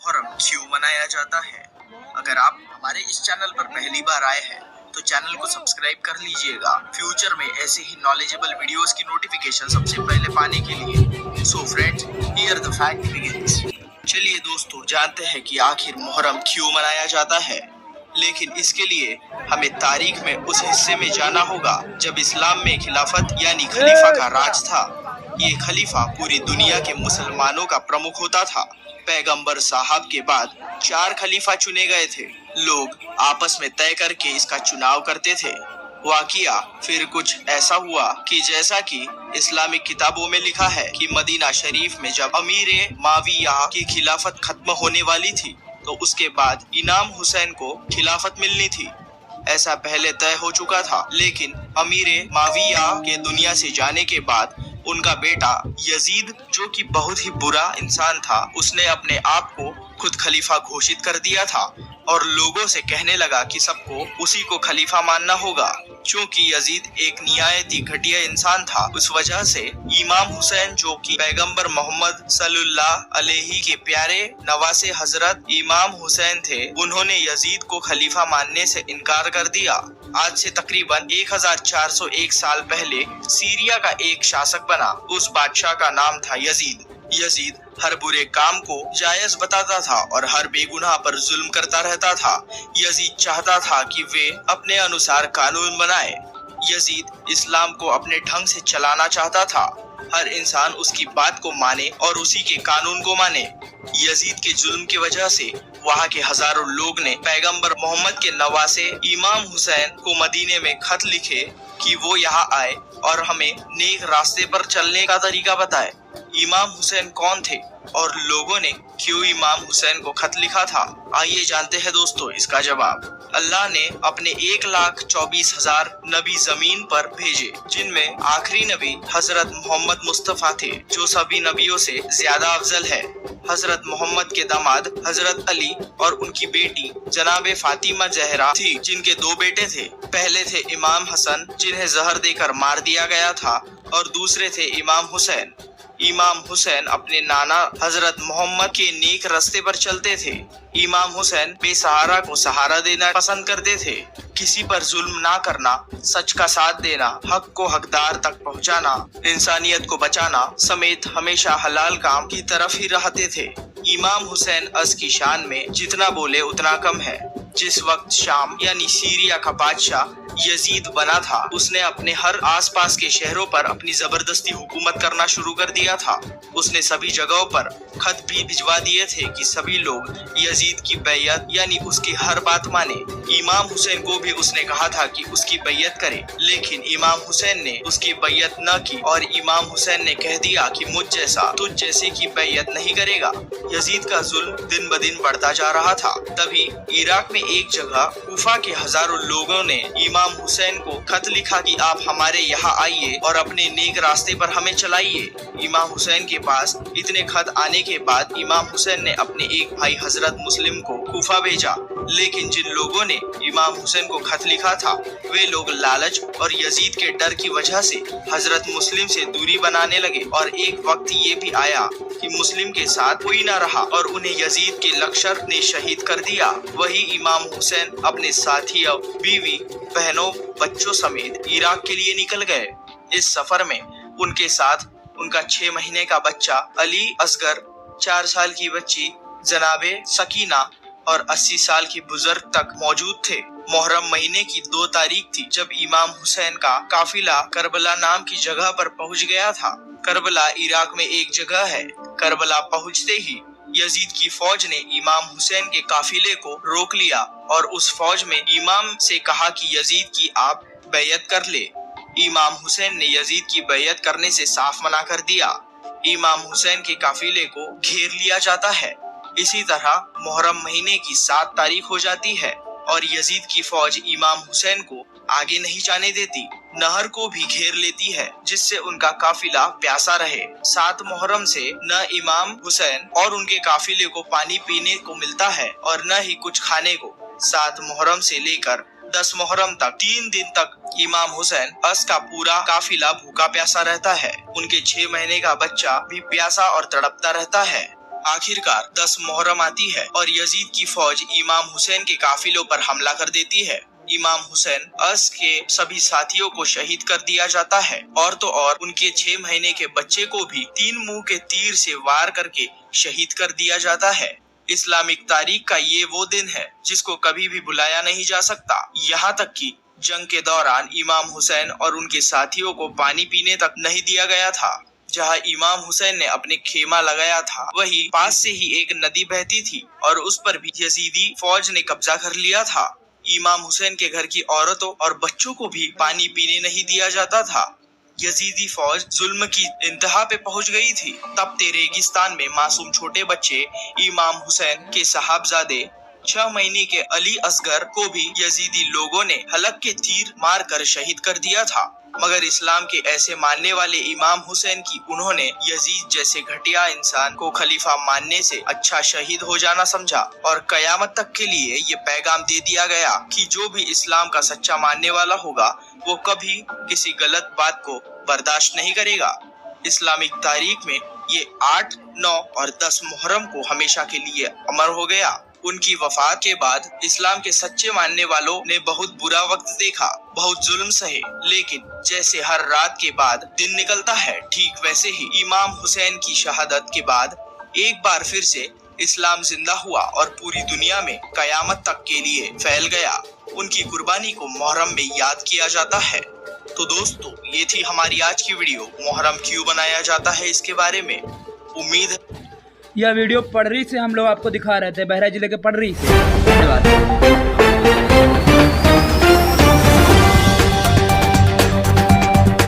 मुहर्रम क्यों मनाया जाता है? अगर आप हमारे इस चैनल पर पहली बार आए हैं तो चैनल को सब्सक्राइब कर लीजिएगा फ्यूचर में ऐसे ही नॉलेजेबल वीडियोस की नोटिफिकेशन सबसे पहले पाने के लिए। So friends, here the fact begins. चलिए दोस्तों, जानते हैं कि आखिर मुहर्रम क्यों मनाया जाता है। लेकिन इसके लिए हमें तारीख में उस हिस्से में जाना होगा जब इस्लाम में खिलाफत यानी खलीफा का राज था। ये खलीफा पूरी दुनिया के मुसलमानों का प्रमुख होता था। पैगंबर साहब के बाद 4 खलीफा चुने गए थे। लोग आपस में तय करके इसका चुनाव करते थे। वाकिया फिर कुछ ऐसा हुआ कि जैसा कि इस्लामिक किताबों में लिखा है कि मदीना शरीफ में जब अमीर माविया की खिलाफत खत्म होने वाली थी तो उसके बाद इमाम हुसैन को खिलाफत मिलनी थी। ऐसा पहले तय हो चुका था, लेकिन अमीर माविया के दुनिया से जाने के बाद उनका बेटा यजीद, जो कि बहुत ही बुरा इंसान था, उसने अपने आप को खुद खलीफा घोषित कर दिया था और लोगों से कहने लगा कि सबको उसी को खलीफा मानना होगा। क्योंकि यजीद एक निहायती घटिया इंसान था, उस वजह से इमाम हुसैन, जो कि पैगंबर मोहम्मद सल्लल्लाहु अलैहि के प्यारे नवासे हजरत इमाम हुसैन थे, उन्होंने यजीद को खलीफा मानने से इनकार कर दिया। आज से तकरीबन 1401 साल पहले सीरिया का एक शासक बना। उस बादशाह का नाम था यजीद। यजीद हर बुरे काम को जायज बताता था और हर बेगुनाह पर जुल्म करता रहता था। यजीद चाहता था कि वे अपने अनुसार कानून बनाए। यजीद इस्लाम को अपने ढंग से चलाना चाहता था। हर इंसान उसकी बात को माने और उसी के कानून को माने। यजीद के जुल्म की वजह से वहाँ के हजारों लोग ने पैगंबर मोहम्मद के नवासे इमाम हुसैन को मदीने में खत लिखे कि वो यहाँ आए और हमें नेक रास्ते पर चलने का तरीका बताए। इमाम हुसैन कौन थे और लोगों ने क्यों इमाम हुसैन को खत लिखा था? आइए जानते हैं दोस्तों इसका जवाब। अल्लाह ने अपने 1,24,000 नबी जमीन पर भेजे, जिनमें आखिरी नबी हजरत मोहम्मद मुस्तफा थे, जो सभी नबियों से ज्यादा अफजल है। हजरत मोहम्मद के दामाद हजरत अली और उनकी बेटी जनाबे फातिमा जहरा थी, जिनके 2 बेटे थे। पहले थे इमाम हसन, जिन्हें जहर देकर मार दिया गया था, और दूसरे थे इमाम हुसैन। इमाम हुसैन अपने नाना हजरत मोहम्मद के नेक रास्ते पर चलते थे। इमाम हुसैन बेसहारा को सहारा देना पसंद करते थे। किसी पर जुल्म ना करना, सच का साथ देना, हक को हकदार तक पहुंचाना, इंसानियत को बचाना समेत हमेशा हलाल काम की तरफ ही रहते थे। इमाम हुसैन अज़ की शान में जितना बोले उतना कम है। जिस वक्त शाम यानी सीरिया का बादशाह यजीद बना था, उसने अपने हर आसपास के शहरों पर अपनी जबरदस्ती हुकूमत करना शुरू कर दिया था। उसने सभी जगहों पर खत भी भिजवा दिए थे कि सभी लोग यजीद की बैयत यानी उसकी हर बात माने। इमाम हुसैन को भी उसने कहा था कि उसकी बैयत करे, लेकिन इमाम हुसैन ने उसकी बैयत न की और इमाम हुसैन ने कह दिया कि मुझ जैसा तुझ जैसे की बैयत नहीं करेगा। यजीद का जुल्म दिन ब दिन बढ़ता जा रहा था। तभी इराक में एक जगह कूफा के हजारों लोगों ने इमाम हुसैन को खत लिखा कि आप हमारे यहाँ आइए और अपने नेक रास्ते पर हमें चलाइए। इमाम हुसैन के पास इतने खत आने के बाद इमाम हुसैन ने अपने एक भाई हजरत मुस्लिम को कूफा भेजा, लेकिन जिन लोगों ने इमाम हुसैन को खत लिखा था वे लोग लालच और यजीद के डर की वजह से हजरत मुस्लिम से दूरी बनाने लगे। और एक वक्त ये भी आया कि मुस्लिम के साथ कोई न रहा और उन्हें यजीद के लश्कर ने शहीद कर दिया। वही इमाम हुसैन अपने साथियों, बीवी, बहनों, बच्चों समेत इराक के लिए निकल गए। इस सफर में उनके साथ उनका 6 महीने का बच्चा अली असगर, 4 साल की बच्ची जनाबे सकीना और 80 साल की बुजुर्ग तक मौजूद थे। मुहर्रम महीने की 2 तारीख थी जब इमाम हुसैन का काफिला करबला नाम की जगह पर पहुंच गया था। करबला इराक में एक जगह है। करबला पहुंचते ही यजीद की फौज ने इमाम हुसैन के काफिले को रोक लिया और उस फौज में इमाम से कहा कि यजीद की आप बैयत कर ले। इमाम हुसैन ने यजीद की बैयत करने से साफ मना कर दिया। इमाम हुसैन के काफिले को घेर लिया जाता है। इसी तरह मुहर्रम महीने की 7 तारीख हो जाती है और यजीद की फौज इमाम हुसैन को आगे नहीं जाने देती, नहर को भी घेर लेती है, जिससे उनका काफिला प्यासा रहे। 7 मुहर्रम से न इमाम हुसैन और उनके काफिले को पानी पीने को मिलता है और न ही कुछ खाने को। 7 मुहर्रम से लेकर 10 मुहर्रम तक 3 दिन तक इमाम हुसैन अस का पूरा काफिला भूखा प्यासा रहता है। उनके 6 महीने का बच्चा भी प्यासा और तड़पता रहता है। आखिरकार 10 मुहर्रम आती है और यजीद की फौज इमाम हुसैन के काफिलों पर हमला कर देती है। इमाम हुसैन अस के सभी साथियों को शहीद कर दिया जाता है और तो और उनके 6 महीने के बच्चे को भी 3 मुंह के तीर से वार करके शहीद कर दिया जाता है। इस्लामिक तारीख का ये वो दिन है जिसको कभी भी भुलाया नहीं जा सकता। यहाँ तक कि जंग के दौरान इमाम हुसैन और उनके साथियों को पानी पीने तक नहीं दिया गया था। जहाँ इमाम हुसैन ने अपने खेमा लगाया था वही पास से ही एक नदी बहती थी और उस पर भी यजीदी फौज ने कब्जा कर लिया था। इमाम हुसैन के घर की औरतों और बच्चों को भी पानी पीने नहीं दिया जाता था। यजीदी फौज जुल्म की इंतहा पे पहुंच गई थी। तपते रेगिस्तान में मासूम छोटे बच्चे इमाम हुसैन के साहबजादे 6 महीने के अली असगर को भी यजीदी लोगों ने हलक के तीर मार कर शहीद कर दिया था। मगर इस्लाम के ऐसे मानने वाले इमाम हुसैन की उन्होंने यजीद जैसे घटिया इंसान को खलीफा मानने से अच्छा शहीद हो जाना समझा और कयामत तक के लिए ये पैगाम दे दिया गया कि जो भी इस्लाम का सच्चा मानने वाला होगा वो कभी किसी गलत बात को बर्दाश्त नहीं करेगा। इस्लामिक तारीख में ये 8, 9 और 10 मुहर्रम को हमेशा के लिए अमर हो गया। उनकी वफात के बाद इस्लाम के सच्चे मानने वालों ने बहुत बुरा वक्त देखा, बहुत जुल्म सहे, लेकिन जैसे हर रात के बाद दिन निकलता है ठीक वैसे ही इमाम हुसैन की शहादत के बाद एक बार फिर से इस्लाम जिंदा हुआ और पूरी दुनिया में कयामत तक के लिए फैल गया। उनकी कुर्बानी को मुहर्रम में याद किया जाता है। तो दोस्तों, ये थी हमारी आज की वीडियो। मुहर्रम क्यों बनाया जाता है इसके बारे में। उम्मीद है यह वीडियो पडरी से हम लोग आपको दिखा रहे थे, बहराइच जिले के पडरी से। धन्यवाद।